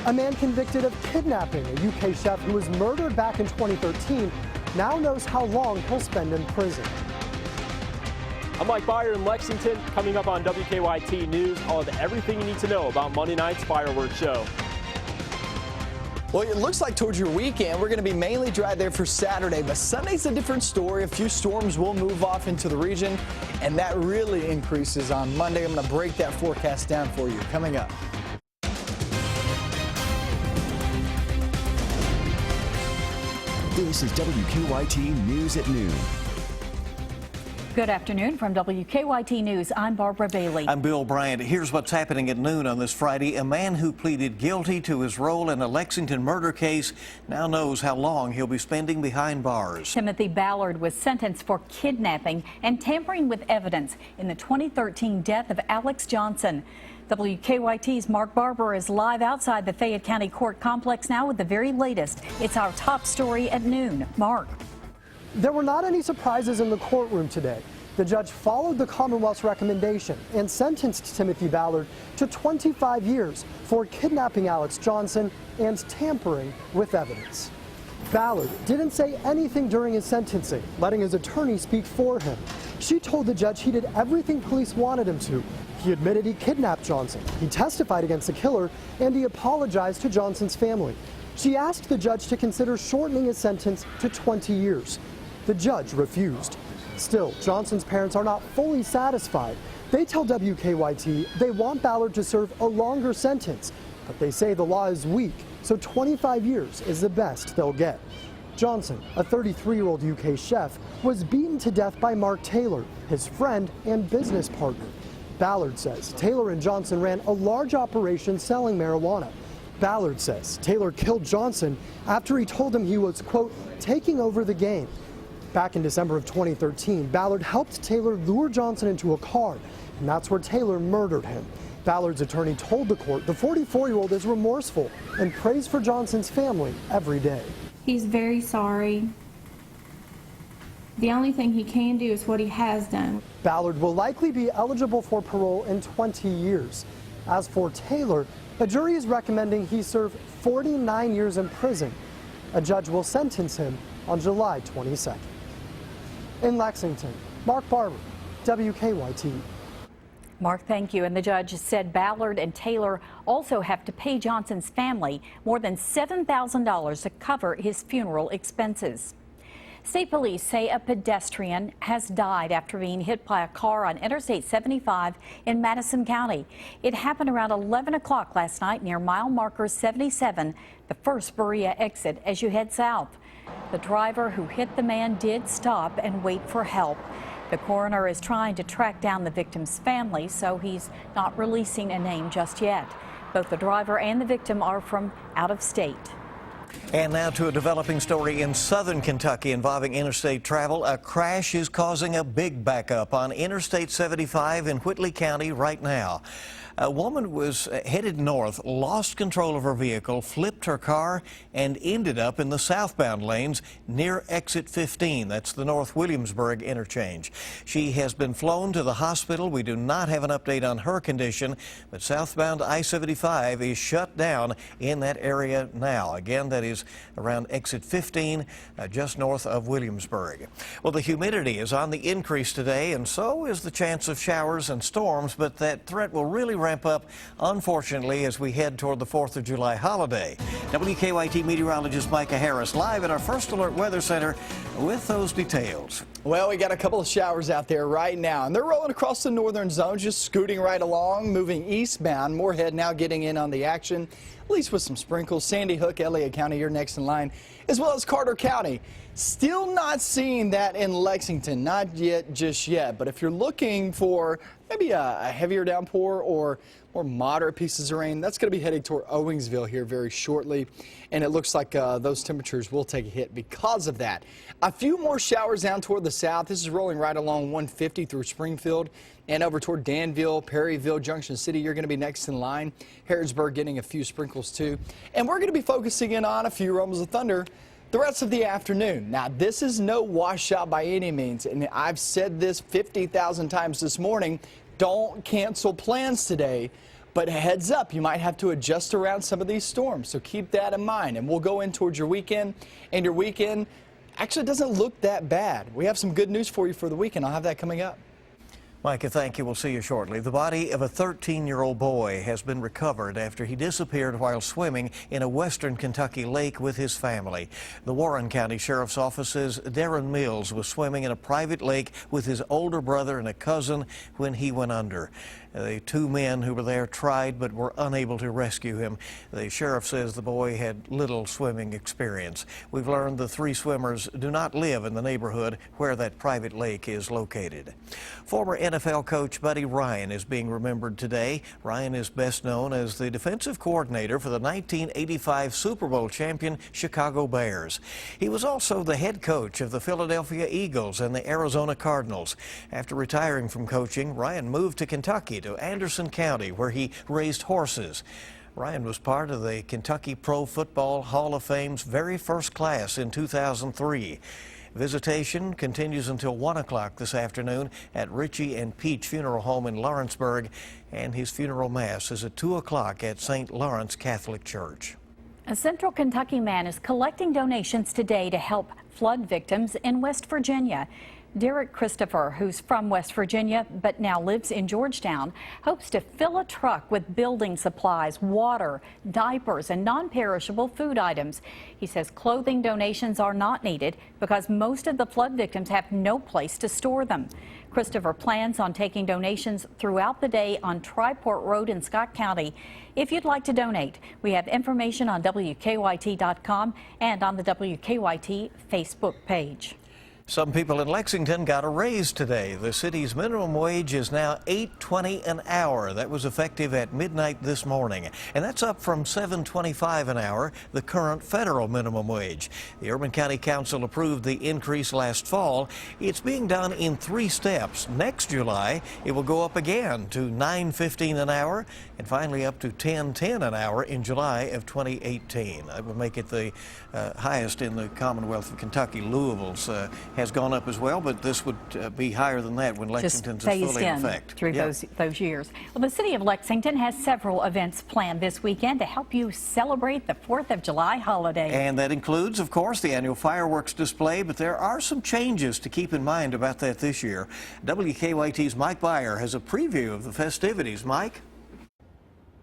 A man convicted of kidnapping a UK chef who was murdered back in 2013 now knows how long he'll spend in prison. I'm Mike Byer in Lexington. Coming up on WKYT News, all of everything you need to know about Monday night's fireworks show. Well, it looks like towards your weekend, we're going to be mainly dry there for Saturday, but Sunday's a different story. A few storms will move off into the region, and that really increases on Monday. I'm going to break that forecast down for you coming up. This is WKYT News at Noon. Good afternoon from WKYT News. I'm Barbara Bailey. I'm Bill Bryant. Here's what's happening at noon on this Friday. A man who pleaded guilty to his role in a Lexington murder case now knows how long he'll be spending behind bars. Timothy Ballard was sentenced for kidnapping and tampering with evidence in the 2013 death of Alex Johnson. WKYT's Mark Barber is live outside the Fayette County Court Complex now with the very latest. It's our top story at noon. Mark. There were not any surprises in the courtroom today. The judge followed the Commonwealth's recommendation and sentenced Timothy Ballard to 25 years for kidnapping Alex Johnson and tampering with evidence. Ballard didn't say anything during his sentencing, letting his attorney speak for him. She told the judge he did everything police wanted him to. He admitted he kidnapped Johnson, he testified against the killer, and he apologized to Johnson's family. She asked the judge to consider shortening his sentence to 20 years. The judge refused. Still, Johnson's parents are not fully satisfied. They tell WKYT they want Ballard to serve a longer sentence, but they say the law is weak, so 25 years is the best they'll get. Johnson, a 33-year-old UK chef, was beaten to death by Mark Taylor, his friend and business partner. Ballard says Taylor and Johnson ran a large operation selling marijuana. Ballard says Taylor killed Johnson after he told him he was, quote, taking over the game. Back in December of 2013, Ballard helped Taylor lure Johnson into a car, and that's where Taylor murdered him. Ballard's attorney told the court the 44-year-old is remorseful and prays for Johnson's family every day. He's very sorry. The only thing he can do is what he has done. Ballard will likely be eligible for parole in 20 years. As for Taylor, a jury is recommending he serve 49 years in prison. A judge will sentence him on July 22nd. In Lexington, Mark Barber, WKYT. Mark, thank you. And the judge said Ballard and Taylor also have to pay Johnson's family more than $7,000 to cover his funeral expenses. State police say a pedestrian has died after being hit by a car on Interstate 75 in Madison County. It happened around 11 o'clock last night near mile marker 77, the first Berea exit as you head south. The driver who hit the man did stop and wait for help. The coroner is trying to track down the victim's family, so he's not releasing a name just yet. Both the driver and the victim are from out of state. And now to a developing story in southern Kentucky involving interstate travel. A crash is causing a big backup on Interstate 75 in Whitley County right now. A woman was headed north, lost control of her vehicle, flipped her car, and ended up in the southbound lanes near exit 15. That's the North Williamsburg interchange. She has been flown to the hospital. We do not have an update on her condition, but southbound I-75 is shut down in that area now. Again, that is around exit 15, just north of Williamsburg. Well, the humidity is on the increase today, and so is the chance of showers and storms, but that threat will really ramp up, unfortunately, as we head toward the 4th of July holiday. WKYT meteorologist Micah Harris live at our First Alert Weather Center with those details. Well, we got a couple of showers out there right now, and they're rolling across the northern zone, just scooting right along, moving eastbound. Moorhead now getting in on the action, at least with some sprinkles. Sandy Hook, Elliott County, you're next in line, as well as Carter County. Still not seeing that in Lexington, not yet, just yet. But if you're looking for maybe a heavier downpour or more moderate pieces of rain, that's going to be heading toward Owingsville here very shortly. And it looks like those temperatures will take a hit because of that. A few more showers down toward the south. This is rolling right along 150 through Springfield and over toward Danville, Perryville, Junction City. You're going to be next in line. Harrodsburg getting a few sprinkles too. And we're going to be focusing in on a few rumbles of thunder the rest of the afternoon. Now, this is no washout by any means, and I've said this 50,000 times this morning. Don't cancel plans today, But heads up, you might have to adjust around some of these storms, so keep that in mind. And we'll go in towards your weekend, and your weekend actually doesn't look that bad. We have some good news for you for the weekend. I'll have that coming up. Micah, thank you. We'll see you shortly. The body of a 13-year-old boy has been recovered after he disappeared while swimming in a western Kentucky lake with his family. The Warren County Sheriff's Office says Darren Mills was swimming in a private lake with his older brother and a cousin when he went under. The two men who were there tried but were unable to rescue him. The sheriff says the boy had little swimming experience. We've learned the three swimmers do not live in the neighborhood where that private lake is located. Former NFL coach Buddy Ryan is being remembered today. Ryan is best known as the defensive coordinator for the 1985 Super Bowl champion Chicago Bears. He was also the head coach of the Philadelphia Eagles and the Arizona Cardinals. After retiring from coaching, Ryan moved to Kentucky to Anderson County, where he raised horses. Ryan was part of the Kentucky Pro Football Hall of Fame's very first class in 2003. Visitation continues until 1 o'clock this afternoon at Richie and Peach Funeral Home in Lawrenceburg, and his funeral mass is at 2 o'clock at St. Lawrence Catholic Church. A Central Kentucky man is collecting donations today to help flood victims in West Virginia. Derek Christopher, who's from West Virginia but now lives in Georgetown, hopes to fill a truck with building supplies, water, diapers, and non-perishable food items. He says clothing donations are not needed because most of the flood victims have no place to store them. Christopher plans on taking donations throughout the day on Triport Road in Scott County. If you'd like to donate, we have information on WKYT.com and on the WKYT Facebook page. Some people in Lexington got a raise today. The city's minimum wage is now $8.20 an hour. That was effective at midnight this morning, and that's up from $7.25 an hour, the current federal minimum wage. The Urban County Council approved the increase last fall. It's being done in 3 steps. Next July, it will go up again to $9.15 an hour, and finally up to $10.10 an hour in July of 2018. That would make it the highest in the Commonwealth of Kentucky. Louisville's has gone up as well, but this would be higher than that when Lexington's is fully in effect. Through those years. Well, the city of Lexington has several events planned this weekend to help you celebrate the 4th of July holiday. And that includes, of course, the annual fireworks display, but there are some changes to keep in mind about that this year. WKYT's Mike Byer has a preview of the festivities. Mike?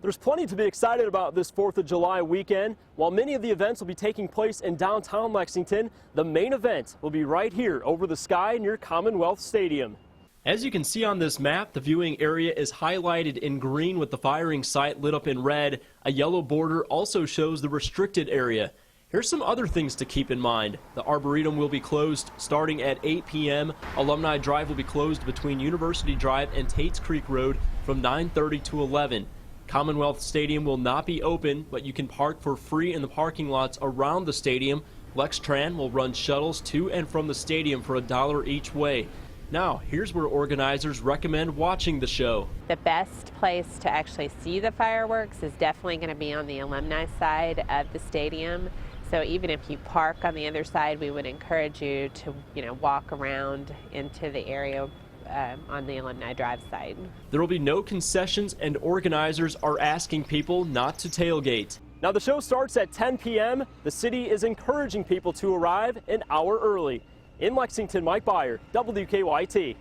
There's plenty to be excited about this 4th of July weekend. While many of the events will be taking place in downtown Lexington, the main event will be right here over the sky near Commonwealth Stadium. As you can see on this map, the viewing area is highlighted in green with the firing site lit up in red. A yellow border also shows the restricted area. Here's some other things to keep in mind. The Arboretum will be closed starting at 8 p.m. Alumni Drive will be closed between University Drive and Tates Creek Road from 9:30 to 11. Commonwealth Stadium will not be open, but you can park for free in the parking lots around the stadium. LexTran will run shuttles to and from the stadium for $1 each way. Now, here's where organizers recommend watching the show. The best place to actually see the fireworks is definitely going to be on the alumni side of the stadium. So even if you park on the other side, we would encourage you to, walk around into the area on the Alumni Drive side. There will be no concessions, and organizers are asking people not to tailgate. Now, the show starts at 10 p.m. The city is encouraging people to arrive an hour early. In Lexington, Mike Byer, WKYT.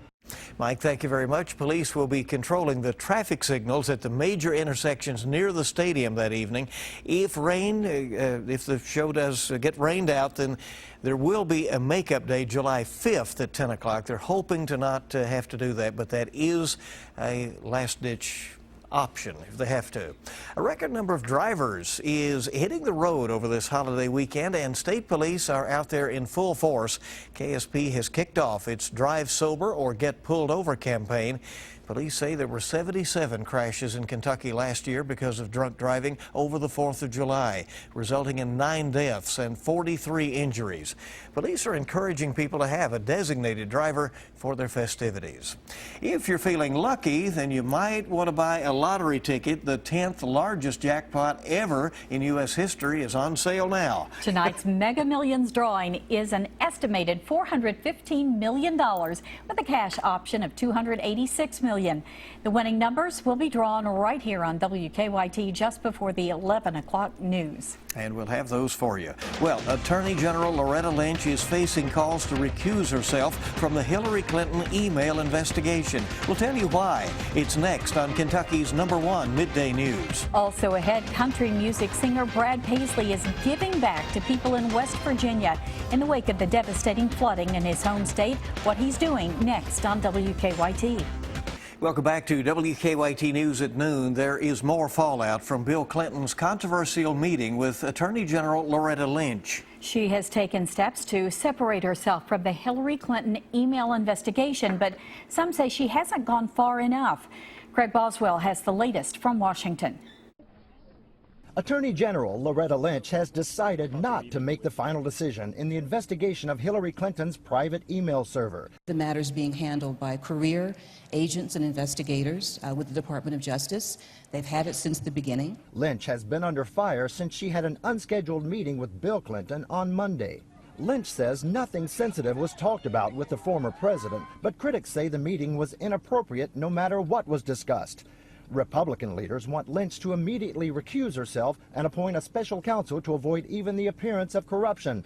Mike, thank you very much. Police will be controlling the traffic signals at the major intersections near the stadium that evening. If the show does get rained out, then there will be a makeup day July 5th at 10 o'clock. They're hoping to not have to do that, but that is a last-ditch option if they have to. A record number of drivers is hitting the road over this holiday weekend, and state police are out there in full force. KSP has kicked off its Drive Sober or Get Pulled Over campaign. Police say there were 77 crashes in Kentucky last year because of drunk driving over the 4th of July, resulting in 9 deaths and 43 injuries. Police are encouraging people to have a designated driver for their festivities. If you're feeling lucky, then you might want to buy a lottery ticket. The 10th largest jackpot ever in U.S. history is on sale now. Tonight's Mega Millions drawing is an estimated $415 million with a cash option of $286 million. million. The winning numbers will be drawn right here on WKYT just before the 11 o'clock news. And we'll have those for you. Well, Attorney General Loretta Lynch is facing calls to recuse herself from the Hillary Clinton email investigation. We'll tell you why. It's next on Kentucky's #1 Midday News. Also ahead, country music singer Brad Paisley is giving back to people in West Virginia in the wake of the devastating flooding in his home state. What he's doing next on WKYT. Welcome back to WKYT News at noon. There is more fallout from Bill Clinton's controversial meeting with Attorney General Loretta Lynch. She has taken steps to separate herself from the Hillary Clinton email investigation, but some say she hasn't gone far enough. Craig Boswell has the latest from Washington. Attorney General Loretta Lynch has decided not to make the final decision in the investigation of Hillary Clinton's private email server. The matter is being handled by career agents and investigators with the Department of Justice. They've had it since the beginning. Lynch has been under fire since she had an unscheduled meeting with Bill Clinton on Monday. Lynch says nothing sensitive was talked about with the former president, but critics say the meeting was inappropriate no matter what was discussed. Republican leaders want Lynch to immediately recuse herself and appoint a special counsel to avoid even the appearance of corruption.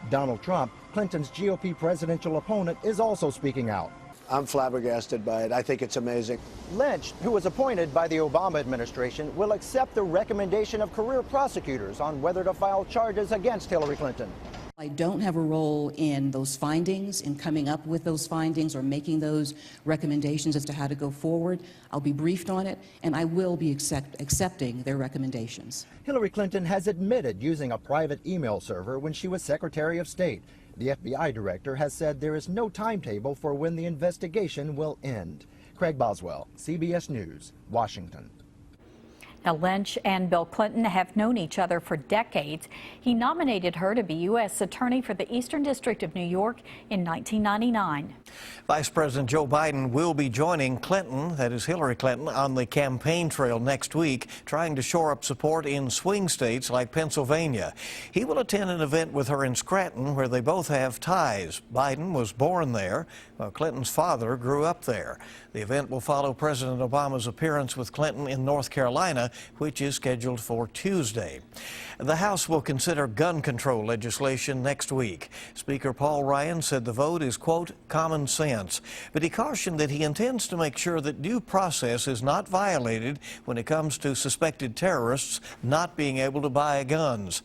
Donald Trump, Clinton's GOP presidential opponent, is also speaking out. I'm flabbergasted by it. I think it's amazing. Lynch, who was appointed by the Obama administration, will accept the recommendation of career prosecutors on whether to file charges against Hillary Clinton. I don't have a role in those findings, in coming up with those findings or making those recommendations as to how to go forward. I'll be briefed on it, and I will be accepting their recommendations. Hillary Clinton has admitted using a private email server when she was Secretary of State. The FBI director has said there is no timetable for when the investigation will end. Craig Boswell, CBS News, Washington. Now, Lynch and Bill Clinton have known each other for decades. He nominated her to be U.S. Attorney for the Eastern District of New York in 1999. Vice President Joe Biden will be joining Clinton, that is Hillary Clinton, on the campaign trail next week, trying to shore up support in swing states like Pennsylvania. He will attend an event with her in Scranton, where they both have ties. Biden was born there, while Clinton's father grew up there. The event will follow President Obama's appearance with Clinton in North Carolina, which is scheduled for Tuesday. The House will consider gun control legislation next week. Speaker Paul Ryan said the vote is, quote, common sense, but he cautioned that he intends to make sure that due process is not violated when it comes to suspected terrorists not being able to buy guns.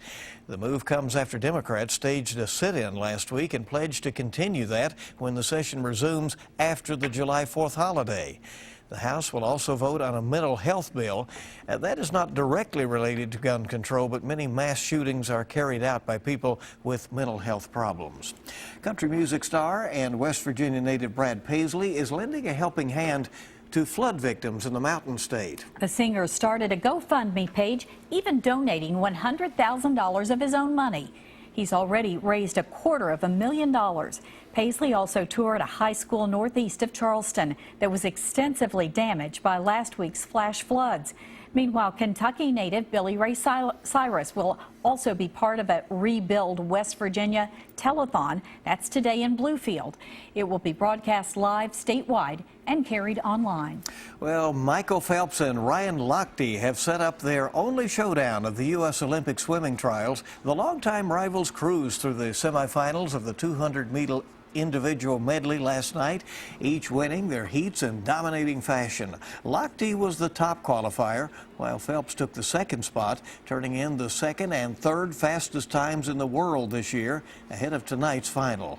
The move comes after Democrats staged a sit-in last week and pledged to continue that when the session resumes after the July 4th holiday. The House will also vote on a mental health bill. That is not directly related to gun control, but many mass shootings are carried out by people with mental health problems. Country music star and West Virginia native Brad Paisley is lending a helping hand to flood victims in the Mountain State. The singer started a GoFundMe page, even donating $100,000 of his own money. He's already raised $250,000. Paisley also toured a high school northeast of Charleston that was extensively damaged by last week's flash floods. Meanwhile, Kentucky native Billy Ray Cyrus will also be part of a Rebuild West Virginia telethon. That's today in Bluefield. It will be broadcast live statewide and carried online. Well, Michael Phelps and Ryan Lochte have set up their only showdown of the U.S. Olympic swimming trials. The longtime rivals cruised through the semifinals of the 200-meter individual medley last night, each winning their heats in dominating fashion. Lochte was the top qualifier, while Phelps took the second spot, turning in the second and third fastest times in the world this year, ahead of tonight's final.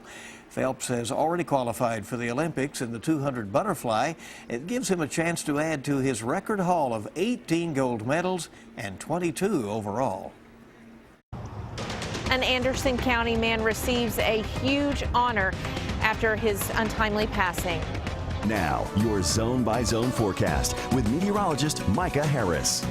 Phelps has already qualified for the Olympics in the 200 butterfly. It gives him a chance to add to his record haul of 18 gold medals and 22 overall. An Anderson County man receives a huge honor after his untimely passing. Now, your zone-by-zone forecast with meteorologist Micah Harris.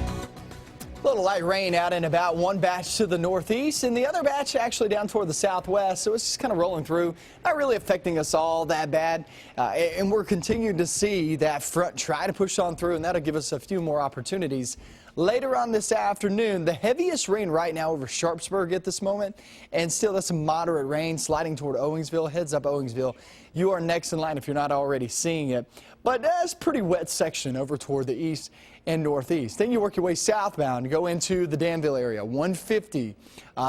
A little light rain out and about, one batch to the northeast and the other batch actually down toward the southwest. So it's just kind of rolling through, not really affecting us all that bad. And we're continuing to see that front try to push on through, and that'll give us a few more opportunities later on this afternoon. The heaviest rain right now over Sharpsburg at this moment, and still that's some moderate rain sliding toward Owingsville. Heads up, Owingsville. You are next in line if you're not already seeing it. But that's a pretty wet section over toward the east and northeast. Then you work your way southbound, go into the Danville area, 150.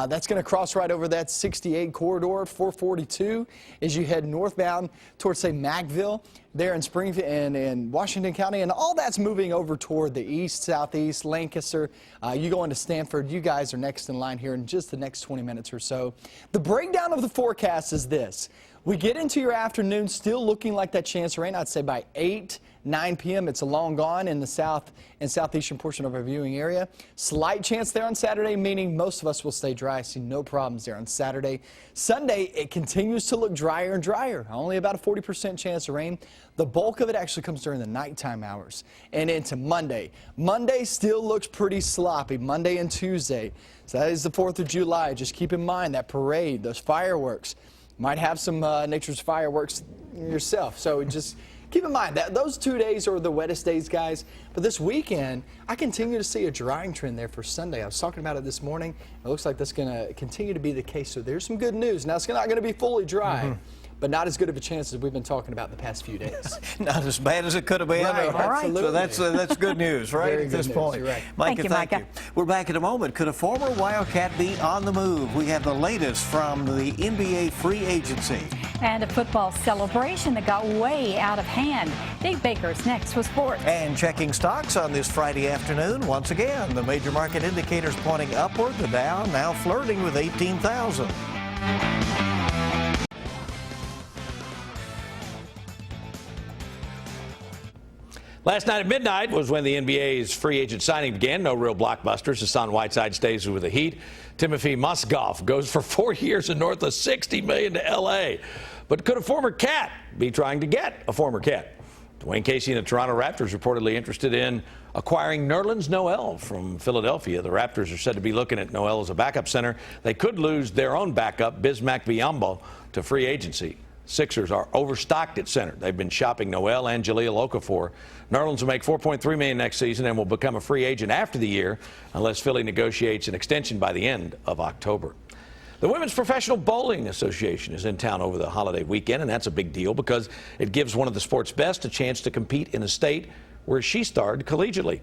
That's going to cross right over that 68 corridor, 442, as you head northbound towards, say, Magville, there in Springfield and in Washington County. And all that's moving over toward the east, southeast, Lancaster. You go into Stanford. You guys are next in line here in just the next 20 minutes or so. The breakdown of the forecast is this. We get into your afternoon still looking like that chance of rain. I'd say by 9 p.m. it's long gone in the south and southeastern portion of our viewing area. Slight chance there on Saturday, meaning most of us will stay dry. I see no problems there on Saturday. Sunday, it continues to look drier and drier. Only about a 40% chance of rain. The bulk of it actually comes during the nighttime hours and into Monday. Monday still looks pretty sloppy, Monday and Tuesday. So that is the 4th of July. Just keep in mind that parade, those fireworks. Might have some nature's fireworks yourself. So just keep in mind that those 2 days are the wettest days, guys. But this weekend, I continue to see a drying trend there for Sunday. I was talking about it this morning. It looks like that's going to continue to be the case. So there's some good news. Now, it's not going to be fully dry. But not as good of a chance as we've been talking about the past few days. Not as bad as it could have been. Right, All right. So that's good news, right? Very at this good point. news, right. Micah, Thank you. We're back in a moment. Could a former Wildcat be on the move? We have the latest from the NBA free agency. And a football celebration that got way out of hand. Dave Baker's next with sports. And checking stocks on this Friday afternoon. Once again, the major market indicators pointing upward. The Dow now flirting with 18,000. Last night at midnight was when the NBA's free agent signing began. No real blockbusters. Hassan Whiteside stays with the Heat. Timothy Mozgov goes for 4 years and north of $60 million to L.A. But could a former Cat be trying to get a former Cat? Dwayne Casey and the Toronto Raptors reportedly interested in acquiring Nerlens Noel from Philadelphia. The Raptors are said to be looking at Noel as a backup center. They could lose their own backup, Bismack Biyombo, to free agency. Sixers are overstocked at center. They've been shopping Noel and Jahlil Okafor. Nerlens will make $4.3 million next season and will become a free agent after the year unless Philly negotiates an extension by the end of October. The Women's Professional Bowling Association is in town over the holiday weekend, and that's a big deal because it gives one of the sport's best a chance to compete in a state where she starred collegiately.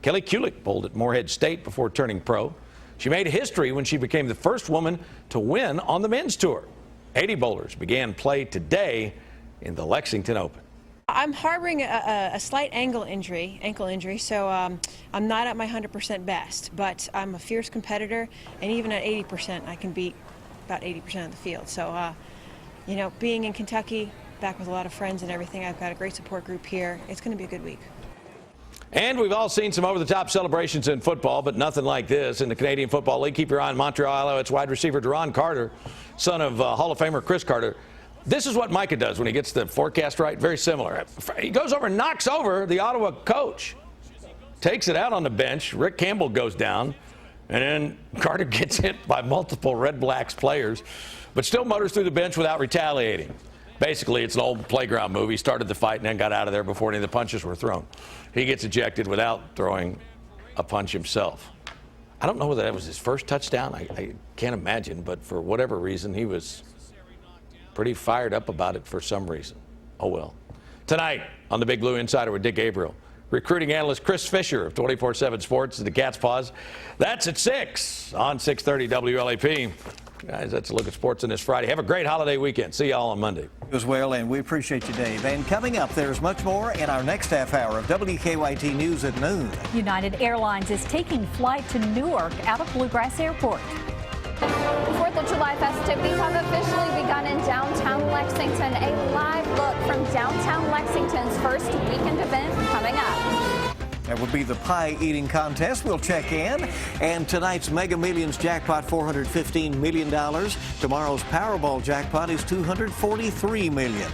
Kelly Kulick bowled at Morehead State before turning pro. She made history when she became the first woman to win on the men's tour. 80 bowlers began play today in the Lexington Open. I'm harboring a slight ankle injury, so I'm not at my 100% best, but I'm a fierce competitor, and even at 80%, I can beat about 80% of the field. So, you know, being in Kentucky, back with a lot of friends and everything, I've got a great support group here. It's going to be a good week. And we've all seen some over-the-top celebrations in football, but nothing like this. In the Canadian Football League, keep your eye on Montreal Alouettes wide receiver Deron Carter, son of Hall of Famer Chris Carter. This is what Micah does when he gets the forecast right. Very similar. He goes over and knocks over the Ottawa coach. Takes it out on the bench. Rick Campbell goes down. And then Carter gets hit by multiple Red Blacks players, but still motors through the bench without retaliating. Basically, it's an old playground move. He started the fight and then got out of there before any of the punches were thrown. He gets ejected without throwing a punch himself. I don't know whether that was his first touchdown. I can't imagine, but for whatever reason, he was pretty fired up about it for some reason. Oh, well. Tonight on the Big Blue Insider with Dick Gabriel, recruiting analyst Chris Fisher of 24/7 Sports and the Cat's Paws. That's at 6 on 630 WLAP. Guys, that's a look at sports on this Friday. Have a great holiday weekend. See you all on Monday. As well, and we appreciate you, Dave. And coming up, there's much more in our next half hour of WKYT News at noon. United Airlines is taking flight to Newark out of Bluegrass Airport. The 4th of July festivities have officially begun in downtown Lexington. A live look from downtown Lexington's first weekend event coming up. That will be the pie eating contest. We'll check in. And tonight's Mega Millions jackpot, $415 million. Tomorrow's Powerball jackpot is $243 million.